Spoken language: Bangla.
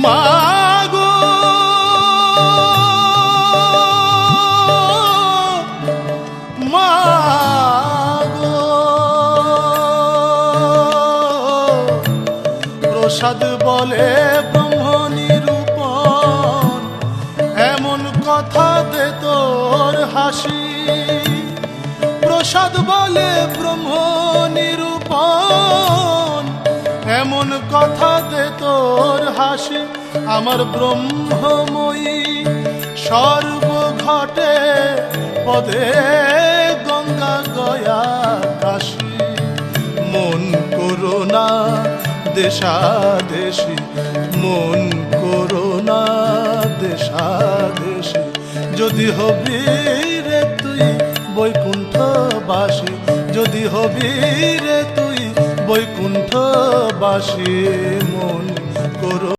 মাগো মাগো প্রসাদ বলে ব্রহ্ম নিরূপণ, এমন কথা দে তোর হাসি। প্রসাদ বলে ব্রহ্ম নিরূপণ, এমন কথা দে তোর হাসি। আমার ব্রহ্মময়ী সর্বঘটে পদে গঙ্গা গয়া কাশী। মন করোনা দেশাদেশি, মন করোনা দেশাদেশি। যদি হবি রে তুই বৈকুণ্ঠবাসী, যদি হবি রে তুই বৈকুণ্ঠবাসী। মন করো